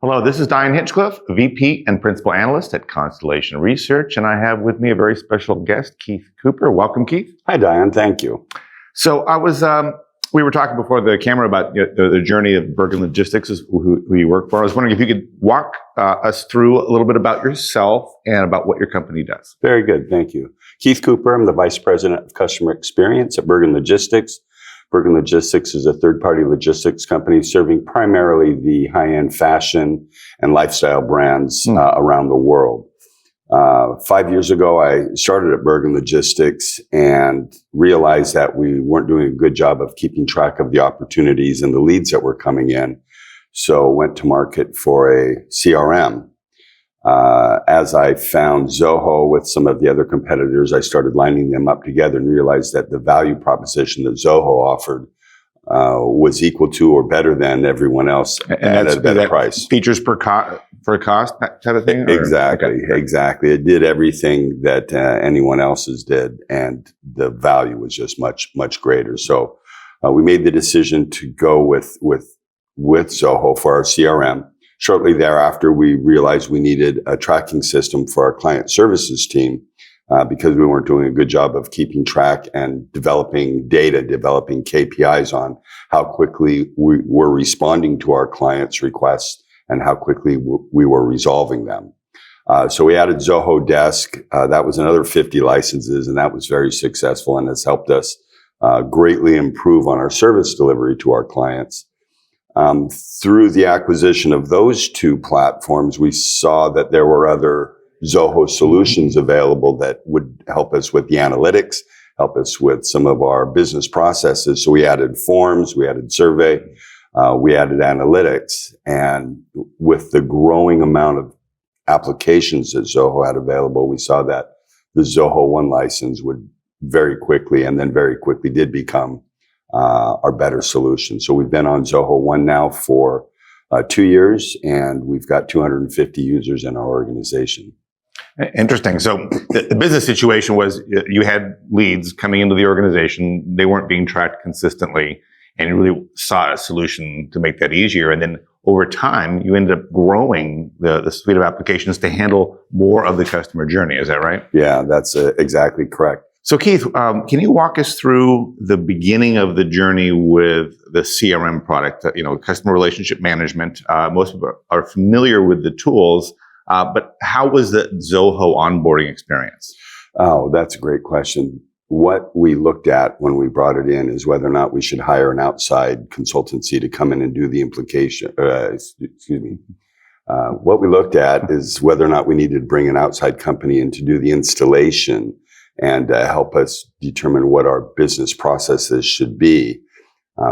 Hello, this is Dion Hinchcliffe, VP and Principal Analyst at Constellation Research, and I have with me a very special guest, Keith Cooper. Welcome, Keith. Hi, Dion. Thank you. So we were talking before the camera about the journey of Bergen Logistics, who you work for. I was wondering if you could walk us through a little bit about yourself and about what your company does. Very good. Thank you. Keith Cooper. I'm the Vice President of Customer Experience at Bergen Logistics. Bergen Logistics is a third-party logistics company serving primarily the high-end fashion and lifestyle brands around the world. 5 years ago, I started at Bergen Logistics and realized that we weren't doing a good job of keeping track of the opportunities and the leads that were coming in. So went to market for a CRM. As I found Zoho with some of the other competitors, I started lining them up together and realized that the value proposition that Zoho offered was equal to or better than everyone else at a better price. Features per cost, that type of thing? Exactly, exactly. It did everything that anyone else's did, and the value was just much, much greater. So we made the decision to go with Zoho for our CRM. Shortly thereafter, we realized we needed a tracking system for our client services team because we weren't doing a good job of keeping track and developing data, developing KPIs on how quickly we were responding to our clients' requests and how quickly we were resolving them. So we added Zoho Desk. That was another 50 licenses, and that was very successful and has helped us greatly improve on our service delivery to our clients. Through the acquisition of those two platforms, we saw that there were other Zoho solutions available that would help us with the analytics, help us with some of our business processes. So we added forms, we added survey, we added analytics. And with the growing amount of applications that Zoho had available, we saw that the Zoho One license would very quickly did become our better solution. So we've been on Zoho One now for 2 years, and we've got 250 users in our organization. Interesting. So the business situation was you had leads coming into the organization. They weren't being tracked consistently, and you really sought a solution to make that easier. And then over time, you ended up growing the suite of applications to handle more of the customer journey. Is that right? Yeah, that's exactly correct. So Keith, can you walk us through the beginning of the journey with the CRM product, customer relationship management? Most people are familiar with the tools, but how was the Zoho onboarding experience? Oh, that's a great question. What we looked at when we brought it in is whether or not we should hire an outside consultancy to come in and do the implementation. What we looked at is whether or not we needed to bring an outside company in to do the installation and help us determine what our business processes should be.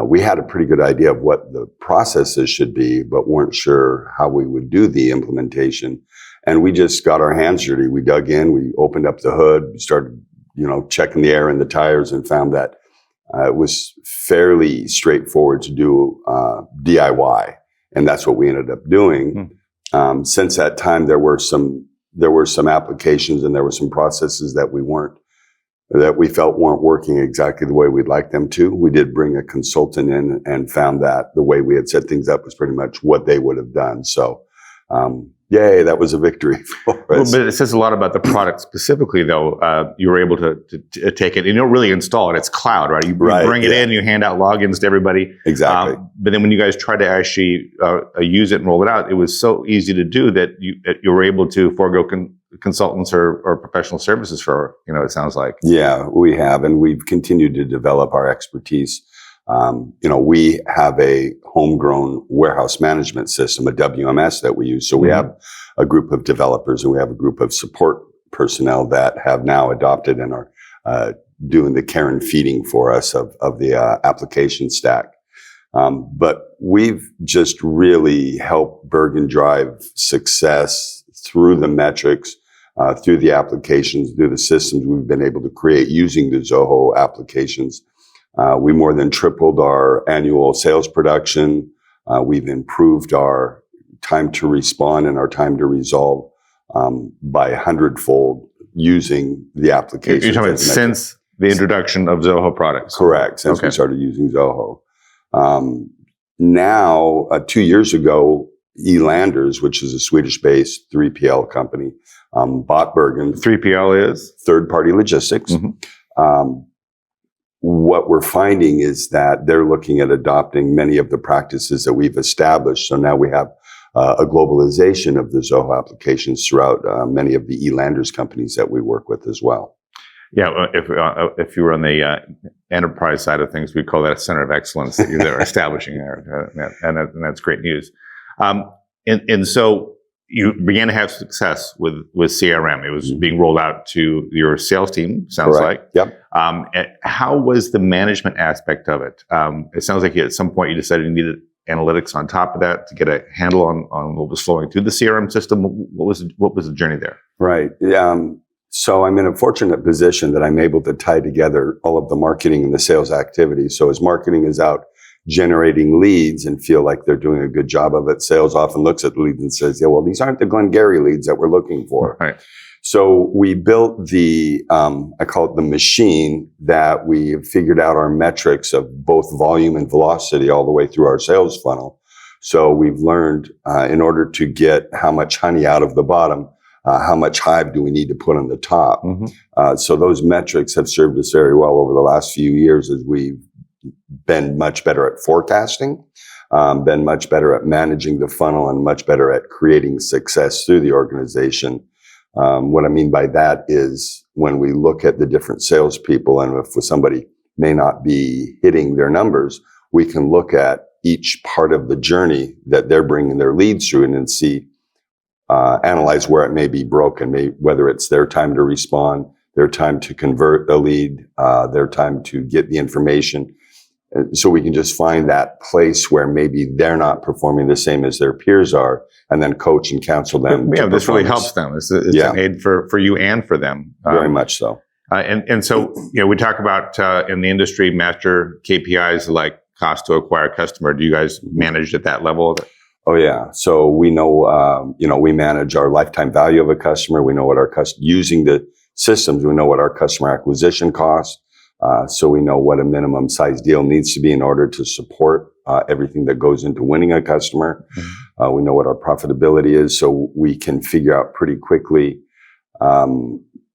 We had a pretty good idea of what the processes should be, but weren't sure how we would do the implementation. And we just got our hands dirty. We dug in, we opened up the hood, we started, checking the air in the tires, and found that it was fairly straightforward to do DIY. And that's what we ended up doing. Since that time, there were some applications and there were some processes that we felt weren't working exactly the way we'd like them to. We did bring a consultant in and found that the way we had set things up was pretty much what they would have done. So, yay, that was a victory for us. But it says a lot about the product specifically, though. You were able to take it, and you don't really install it. It's cloud, right? You bring it in, you hand out logins to everybody. Exactly. But then when you guys tried to actually use it and roll it out, it was so easy to do that you were able to forego consultants or professional services for, it sounds like. Yeah, we have, and we've continued to develop our expertise. We have a homegrown warehouse management system, a WMS that we use. So we have a group of developers and we have a group of support personnel that have now adopted and are doing the care and feeding for us of the application stack. But we've just really helped Bergen drive success through the metrics, through the applications, through the systems we've been able to create using the Zoho applications. We more than tripled our annual sales production. We've improved our time to respond and our time to resolve by 100-fold using the application. You're talking about since the introduction of Zoho products? Correct, since we started using Zoho. Now, 2 years ago, Elanders, which is a Swedish-based 3PL company, bought Bergen. 3PL is? Third-party logistics. What we're finding is that they're looking at adopting many of the practices that we've established. So now we have a globalization of the Zoho applications throughout many of the Elanders companies that we work with as well. Yeah, if you were on the enterprise side of things, we call that a center of excellence that you're establishing there, and that's great news. And so you began to have success with CRM. It was being rolled out to your sales team, sounds like. Yep. How was the management aspect of it? It sounds like at some point you decided you needed analytics on top of that to get a handle on what was flowing through the CRM system. What was the journey there? Right. So I'm in a fortunate position that I'm able to tie together all of the marketing and the sales activities. So as marketing is out generating leads and feel like they're doing a good job of it, sales often looks at the leads and says, yeah, well, these aren't the Glengarry leads that we're looking for. Right. So we built I call it the machine, that we figured out our metrics of both volume and velocity all the way through our sales funnel. So we've learned in order to get how much honey out of the bottom, how much hive do we need to put on the top? So those metrics have served us very well over the last few years as we've been much better at forecasting, been much better at managing the funnel, and much better at creating success through the organization. What I mean by that is when we look at the different salespeople, and if somebody may not be hitting their numbers, we can look at each part of the journey that they're bringing their leads through and then see, analyze where it may be broken, whether it's their time to respond, their time to convert the lead, their time to get the information. So we can just find that place where maybe they're not performing the same as their peers are, and then coach and counsel them. Yeah, this really helps them. It's an aid for you and for them. Very much so. And so, we talk about in the industry, master KPIs like cost to acquire a customer. Do you guys manage at that level? Oh yeah. So we know, we manage our lifetime value of a customer. We know what using the systems, we know what our customer acquisition costs. So we know what a minimum size deal needs to be in order to support everything that goes into winning a customer. We know what our profitability is, so we can figure out pretty quickly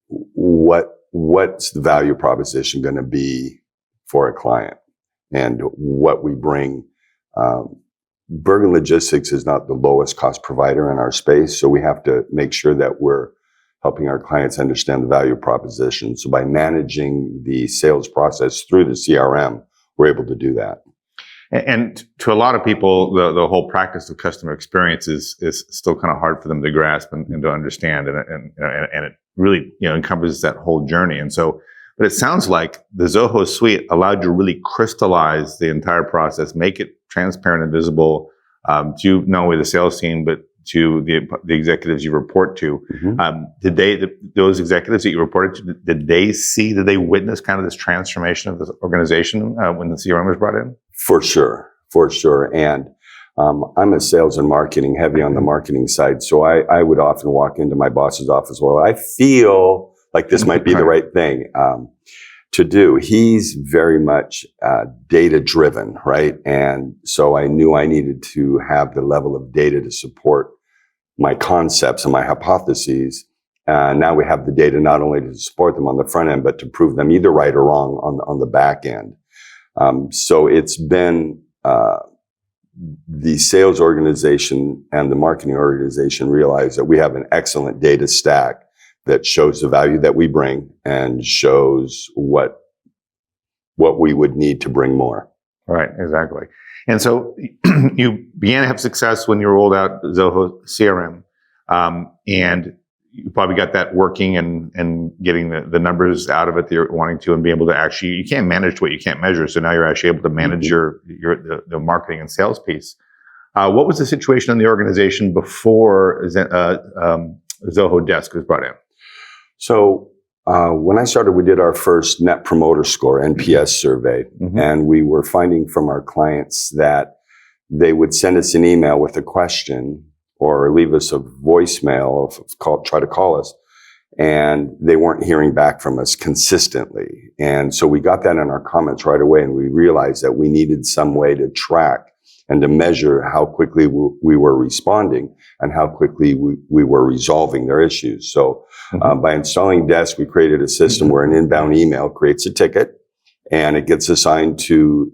what's the value proposition going to be for a client and what we bring. Bergen Logistics is not the lowest cost provider in our space, so we have to make sure that we're helping our clients understand the value proposition. So by managing the sales process through the CRM, we're able to do that. And to a lot of people, the whole practice of customer experience is still kind of hard for them to grasp and to understand, and it really encompasses that whole journey. And so, but it sounds like the Zoho Suite allowed you to really crystallize the entire process, make it transparent and visible to not only the sales team but to the executives you report to. Those executives that you reported to, did they witness kind of this transformation of this organization when the CRM was brought in? For sure. And I'm a sales and marketing, heavy on the marketing side. So I would often walk into my boss's office, well, I feel like this might be the right thing to do. He's very much data driven, right? And so I knew I needed to have the level of data to support my concepts and my hypotheses. Now we have the data not only to support them on the front end, but to prove them either right or wrong on the back end. So it's been the sales organization and the marketing organization realize that we have an excellent data stack that shows the value that we bring and shows what we would need to bring more. Right, exactly. And so you began to have success when you rolled out Zoho CRM, and you probably got that working and getting the numbers out of it that you're wanting to, and be able to actually, you can't manage what you can't measure. So now you're actually able to manage the marketing and sales piece. What was the situation in the organization before Zoho Desk was brought in? So when I started, we did our first Net Promoter Score, NPS survey, and we were finding from our clients that they would send us an email with a question or leave us a voicemail, try to call us, and they weren't hearing back from us consistently. And so we got that in our comments right away, and we realized that we needed some way to track and to measure how quickly we were responding and how quickly we were resolving their issues. So by installing Desk, we created a system where an inbound email creates a ticket, and it gets assigned to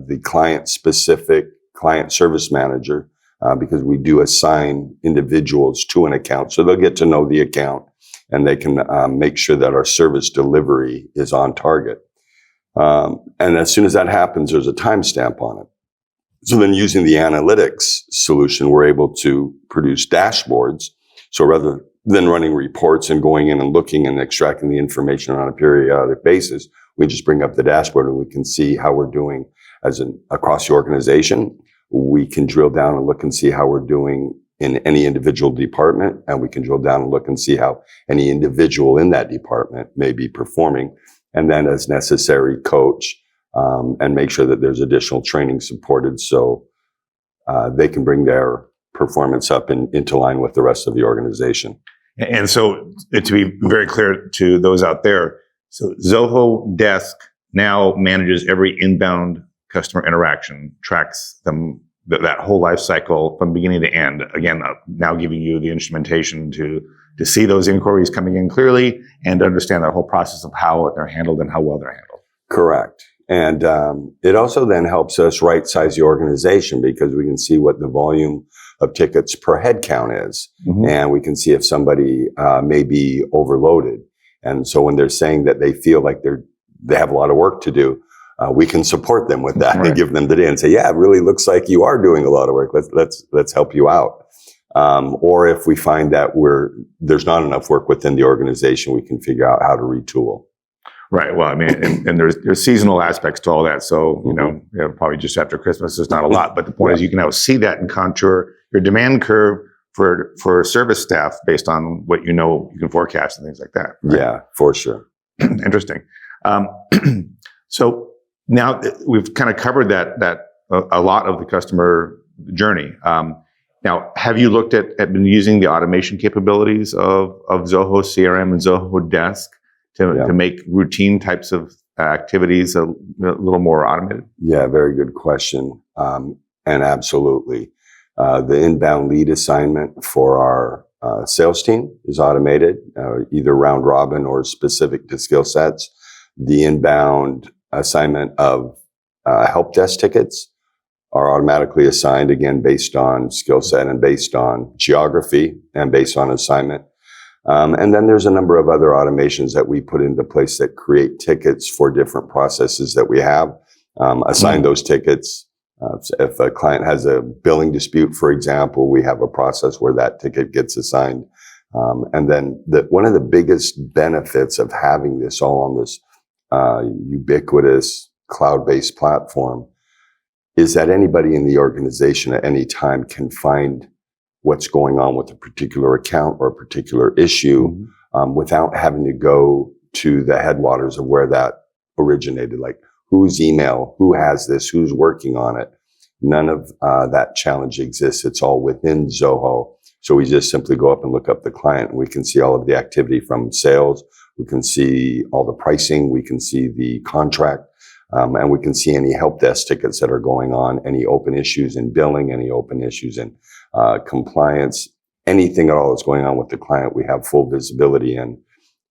the client-specific client service manager, because we do assign individuals to an account. So they'll get to know the account, and they can make sure that our service delivery is on target. And as soon as that happens, there's a timestamp on it. So then using the analytics solution, we're able to produce dashboards. So rather than running reports and going in and looking and extracting the information on a periodic basis, we just bring up the dashboard and we can see how we're doing across the organization. We can drill down and look and see how we're doing in any individual department, and we can drill down and look and see how any individual in that department may be performing, and then as necessary coach and make sure that there's additional training supported so they can bring their performance up into line with the rest of the organization. And so to be very clear to those out there, so Zoho Desk now manages every inbound customer interaction, tracks them, that whole life cycle from beginning to end. Again, now giving you the instrumentation to see those inquiries coming in clearly and understand that whole process of how they're handled and how well they're handled. Correct. And it also then helps us right-size the organization because we can see what the volume of tickets per head count is. And we can see if somebody may be overloaded. And so when they're saying that they feel like they have a lot of work to do, we can support them with that and give them the day and say, yeah, it really looks like you are doing a lot of work. Let's help you out. Or if we find that there's not enough work within the organization, we can figure out how to retool. Right. Well, I mean, and there's seasonal aspects to all that. So, probably just after Christmas, there's not a lot. But the point is you can now see that and contour your demand curve for service staff based on what you can forecast and things like that. Right? Yeah, for sure. Interesting. So now we've kind of covered that a lot of the customer journey. Now, have you looked at been using the automation capabilities of Zoho CRM and Zoho Desk to make routine types of activities a little more automated? Yeah, very good question. And absolutely. The inbound lead assignment for our sales team is automated, either round robin or specific to skill sets. The inbound assignment of help desk tickets are automatically assigned, again, based on skill set and based on geography and based on assignment. And then there's a number of other automations that we put into place that create tickets for different processes that we have. Assign those tickets. If a client has a billing dispute, for example, we have a process where that ticket gets assigned. And then one of the biggest benefits of having this all on this ubiquitous cloud-based platform is that anybody in the organization at any time can find what's going on with a particular account or a particular issue without having to go to the headwaters of where that originated, like whose email, who has this, who's working on it. None of that challenge exists. It's all within Zoho. So we just simply go up and look up the client, and we can see all of the activity from sales. We can see all the pricing. We can see the contract. And we can see any help desk tickets that are going on, any open issues in billing, any open issues in compliance, anything at all that's going on with the client, we have full visibility in.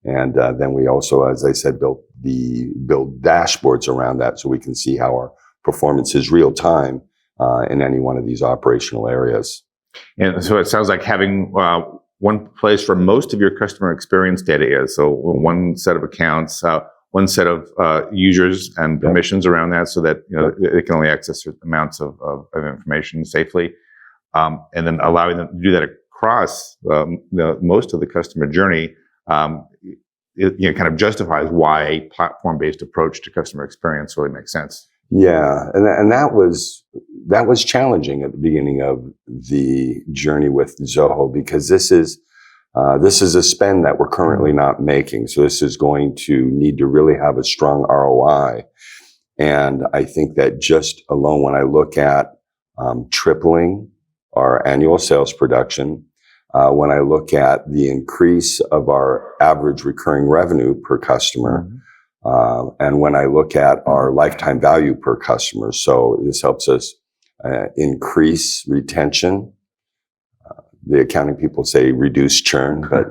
And then we also, as I said, build dashboards around that so we can see how our performance is real time in any one of these operational areas. And so it sounds like having one place where most of your customer experience data is. So one set of accounts, one set of users and permissions around that, so that they can only access certain amounts of information safely, and then allowing them to do that across most of the customer journey. It kind of justifies why a platform-based approach to customer experience really makes sense. Yeah, and that was challenging at the beginning of the journey with Zoho, because this is a spend that we're currently not making. So this is going to need to really have a strong ROI. And I think that just alone, when I look at tripling our annual sales production, when I look at the increase of our average recurring revenue per customer, and when I look at our lifetime value per customer. So this helps us increase retention. The accounting people say reduce churn, but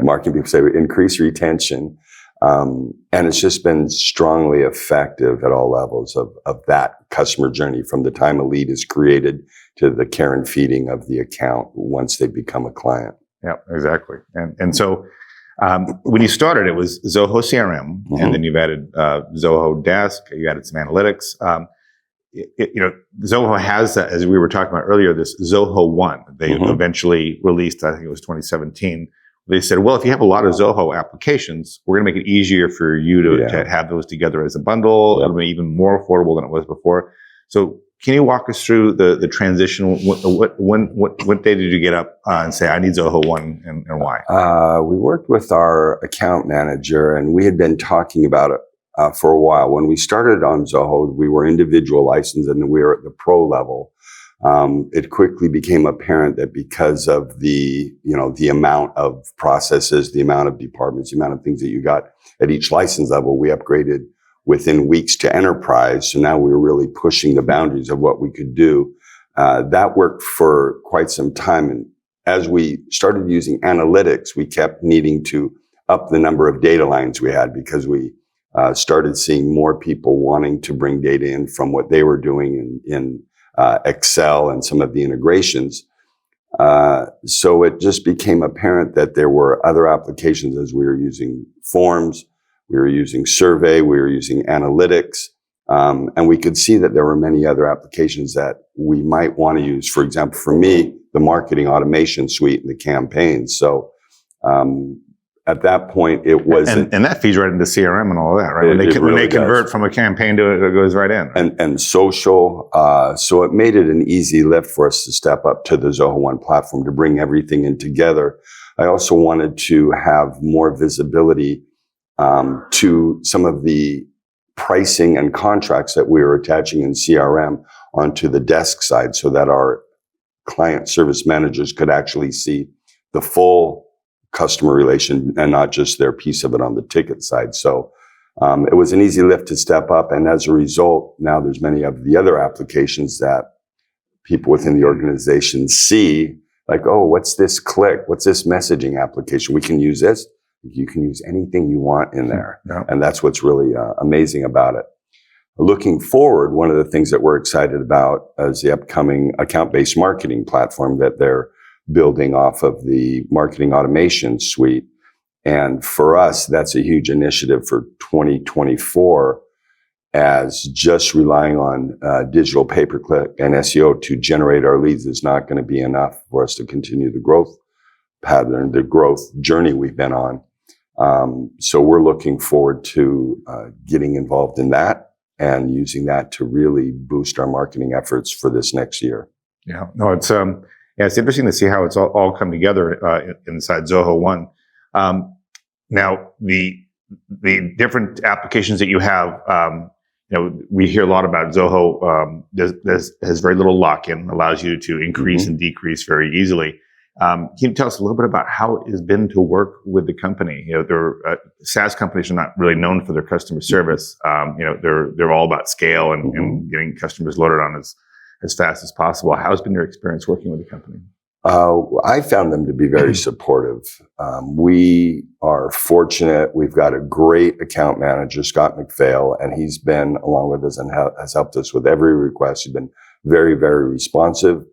marketing people say increase retention. And it's just been strongly effective at all levels of that customer journey, from the time a lead is created to the care and feeding of the account once they become a client. Yeah, exactly. And so when you started, it was Zoho CRM, and then you've added Zoho Desk, you added some analytics. Zoho has, as we were talking about earlier, this Zoho One. They eventually released, I think it was 2017. They said, well, if you have a lot of Zoho applications, we're going to make it easier for you to have those together as a bundle. It'll be even more affordable than it was before. So can you walk us through the transition? What day did you get up and say, I need Zoho One, and why? We worked with our account manager, and we had been talking about it for a while. When we started on Zoho, we were individual licensed, and we were at the pro level. It quickly became apparent that because of the amount of processes, the amount of departments, the amount of things that you got at each license level, we upgraded within weeks to enterprise. So now we were really pushing the boundaries of what we could do. That worked for quite some time. And as we started using analytics, we kept needing to up the number of data lines we had, because we started seeing more people wanting to bring data in from what they were doing in Excel and some of the integrations. So it just became apparent that there were other applications, as we were using forms, we were using survey, we were using analytics, and we could see that there were many other applications that we might want to use. For example, for me, the marketing automation suite and the campaigns. So at that point, it was, and that feeds right into CRM and all of that, right? When they convert from a campaign to it goes right in. Right? And social. So it made it an easy lift for us to step up to the Zoho One platform to bring everything in together. I also wanted to have more visibility to some of the pricing and contracts that we were attaching in CRM onto the desk side, so that our client service managers could actually see the full customer relation and not just their piece of it on the ticket side. So it was an easy lift to step up. And as a result, now there's many of the other applications that people within the organization see, like, oh, what's this Click? What's this messaging application? We can use this. You can use anything you want in there. Yeah. And that's what's really amazing about it. Looking forward, one of the things that we're excited about is the upcoming account-based marketing platform that they're building off of the marketing automation suite. And for us, that's a huge initiative for 2024, as just relying on digital pay-per-click and SEO to generate our leads is not going to be enough for us to continue the growth pattern, the growth journey we've been on. So we're looking forward to getting involved in that and using that to really boost our marketing efforts for this next year. Yeah, no, it's interesting to see how it's all come together inside Zoho One. Now, the different applications that you have, we hear a lot about Zoho. Has very little lock-in, allows you to increase and decrease very easily. Can you tell us a little bit about how it has been to work with the company? SaaS companies are not really known for their customer service. They're all about scale and getting customers loaded on as fast as possible. How's been your experience working with the company? I found them to be very supportive. We are fortunate. We've got a great account manager, Scott McPhail, and he's been along with us and has helped us with every request. He's been very, very responsive.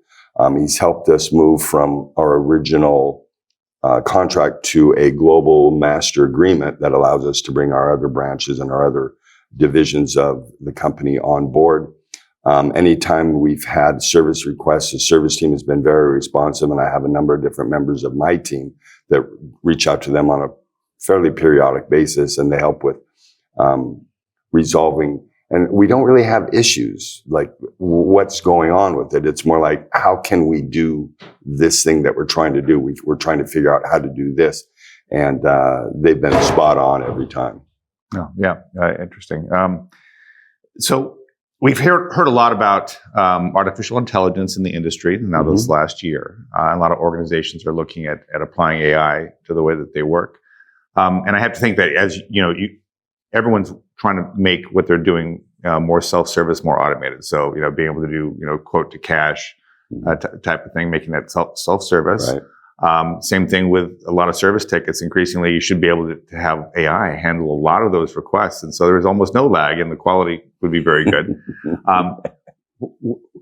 He's helped us move from our original contract to a global master agreement that allows us to bring our other branches and our other divisions of the company on board. Anytime we've had service requests, the service team has been very responsive, and I have a number of different members of my team that reach out to them on a fairly periodic basis, and they help with resolving. And we don't really have issues like what's going on with it. It's more like, how can we do this thing that we're trying to do? We're trying to figure out how to do this, and they've been spot on every time. Oh, yeah, interesting. So we've heard a lot about artificial intelligence in the industry now this last year. A lot of organizations are looking at applying AI to the way that they work. And I have to think that as everyone's trying to make what they're doing more self-service, more automated. So, being able to do, quote to cash type of thing, making that self-service. Right. Same thing with a lot of service tickets. Increasingly, you should be able to have AI handle a lot of those requests. And so there's almost no lag and the quality would be very good.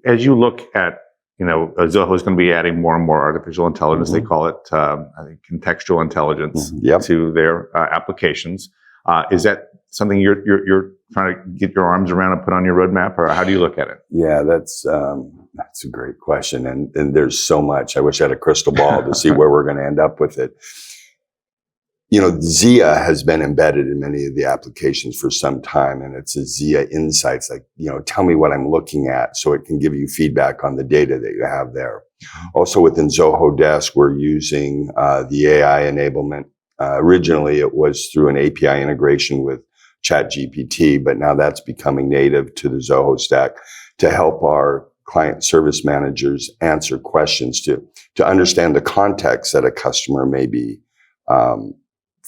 As you look at, Zoho is going to be adding more and more artificial intelligence. They call it, I think, contextual intelligence to their applications. Is that something you're trying to get your arms around and put on your roadmap, or how do you look at it? Yeah, that's a great question, and there's so much. I wish I had a crystal ball to see where we're going to end up with it. Zia has been embedded in many of the applications for some time, and it's a Zia Insights, like, tell me what I'm looking at so it can give you feedback on the data that you have there. Also within Zoho Desk, we're using the AI enablement. Originally, it was through an API integration with ChatGPT, but now that's becoming native to the Zoho stack to help our client service managers answer questions to understand the context that a customer may be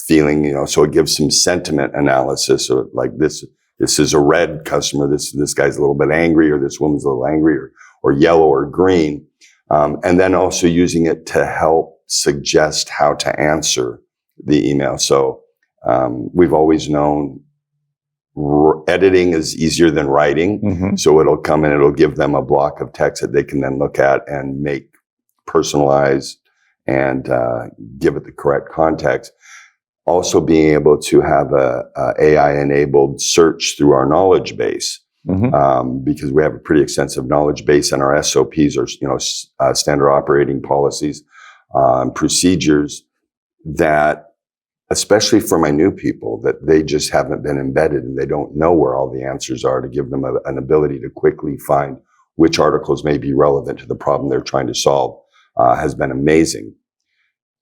feeling, so it gives some sentiment analysis. So like this is a red customer. This guy's a little bit angry, or this woman's a little angry, or yellow or green. And then also using it to help suggest how to answer the email. So, we've always known editing is easier than writing. So it'll come and it'll give them a block of text that they can then look at and make personalized and give it the correct context. Also being able to have a AI-enabled search through our knowledge base, because we have a pretty extensive knowledge base, and our SOPs are standard operating policies, procedures that, especially for my new people, that they just haven't been embedded and they don't know where all the answers are, to give them an ability to quickly find which articles may be relevant to the problem they're trying to solve, has been amazing.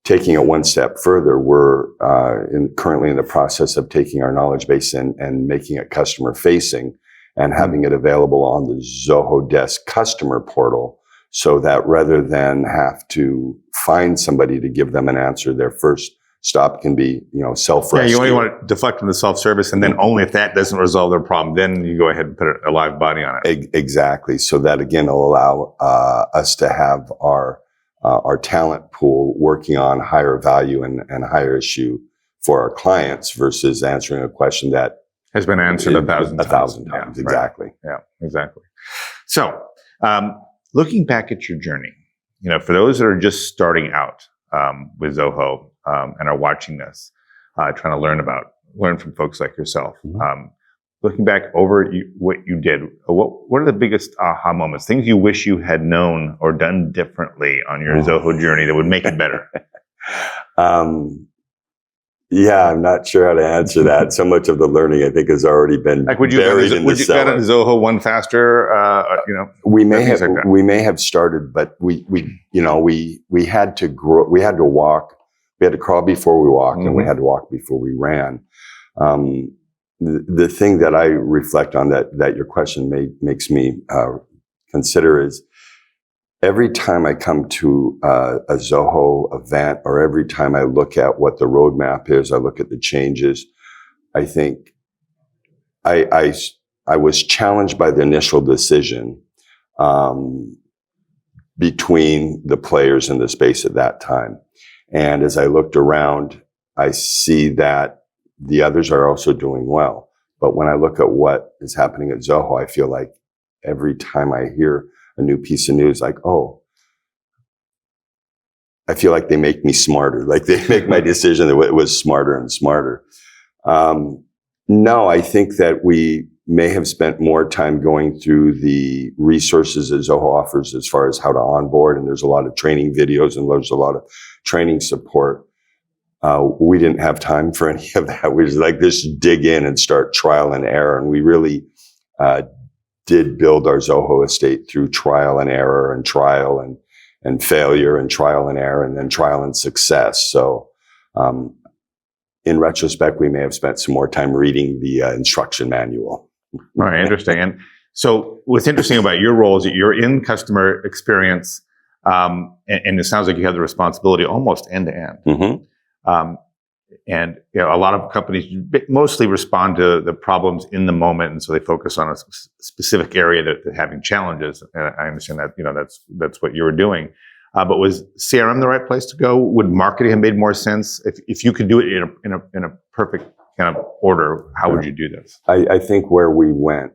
Taking it one step further, we're currently in the process of taking our knowledge base and making it customer facing and having it available on the Zoho Desk customer portal, so that rather than have to find somebody to give them an answer, their first stop can be, self-rescue. Yeah, you only want to deflect from the self-service, and then only if that doesn't resolve their problem, then you go ahead and put a live body on it. Exactly. So that, again, will allow us to have our talent pool working on higher value and higher issue for our clients, versus answering a question that has been answered a thousand times. Exactly. Right. Yeah, exactly. So, looking back at your journey, for those that are just starting out with Zoho and are watching this, trying to learn from folks like yourself, looking back over what you did, what are the biggest aha moments, things you wish you had known or done differently on your Zoho journey that would make it better? Yeah, I'm not sure how to answer that. So much of the learning, I think, has already been buried in the cellar. Would you get on Zoho one faster? We may have started, but we had to grow. We had to walk. We had to crawl before we walked, and we had to walk before we ran. The thing that I reflect on that your question makes me consider is, every time I come to a Zoho event, or every time I look at what the roadmap is, I look at the changes, I think I was challenged by the initial decision between the players in the space at that time. And as I looked around, I see that the others are also doing well. But when I look at what is happening at Zoho, I feel like every time I hear a new piece of news, like, I feel like they make me smarter. Like, they make my decision that it was smarter and smarter. No, I think that we may have spent more time going through the resources that Zoho offers as far as how to onboard. And there's a lot of training videos and there's a lot of training support. We didn't have time for any of that. We just just dig in and start trial and error. And we really did build our Zoho estate through trial and error, and trial and failure, and trial and error, and then trial and success. So, in retrospect, we may have spent some more time reading the instruction manual. All right, interesting. And So what's interesting about your role is that you're in customer experience, and it sounds like you have the responsibility almost end to end. Mm-hmm. And a lot of companies mostly respond to the problems in the moment, and so they focus on a specific area that they're having challenges. And I understand that that's what you were doing. But was CRM the right place to go? Would marketing have made more sense if you could do it in a perfect kind of order? How would you do this? I think where we went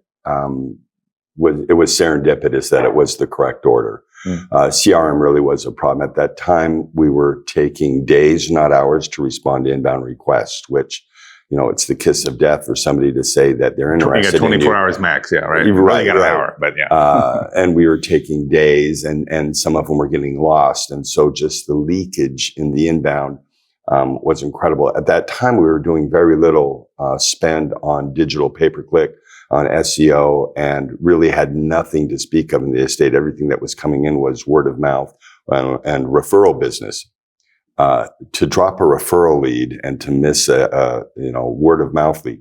was serendipitous that it was the correct order. CRM really was a problem. At that time, we were taking days, not hours, to respond to inbound requests, which, it's the kiss of death for somebody to say that they're interested. You got 24 hours max, yeah, right? Right, you got an hour, but yeah. And we were taking days, and some of them were getting lost. And so just the leakage in the inbound was incredible. At that time, we were doing very little spend on digital pay-per-click, on SEO, and really had nothing to speak of in the estate. Everything that was coming in was word of mouth and referral business. To drop a referral lead and to miss a word of mouth lead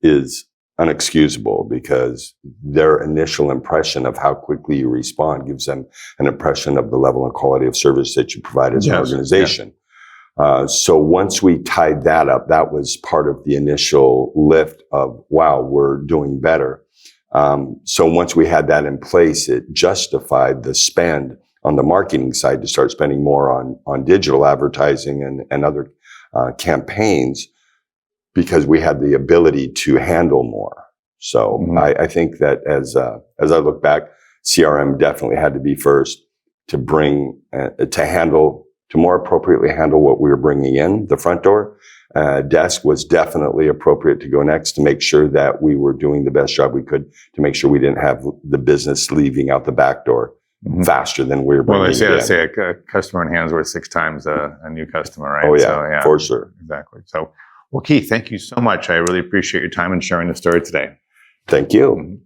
is unexcusable, because their initial impression of how quickly you respond gives them an impression of the level and quality of service that you provide as an organization. So once we tied that up, that was part of the initial lift of, wow, we're doing better. So once we had that in place, it justified the spend on the marketing side to start spending more on digital advertising and other campaigns, because we had the ability to handle more. So I think that as I look back, CRM definitely had to be first to bring, to more appropriately handle what we were bringing in the front door. Desk was definitely appropriate to go next, to make sure that we were doing the best job we could, to make sure we didn't have the business leaving out the back door faster than we were bringing in. Well, they say a customer in hand is worth 6 times a new customer, right? Oh, yeah, for sure. Exactly. So, well, Keith, thank you so much. I really appreciate your time and sharing the story today. Thank you.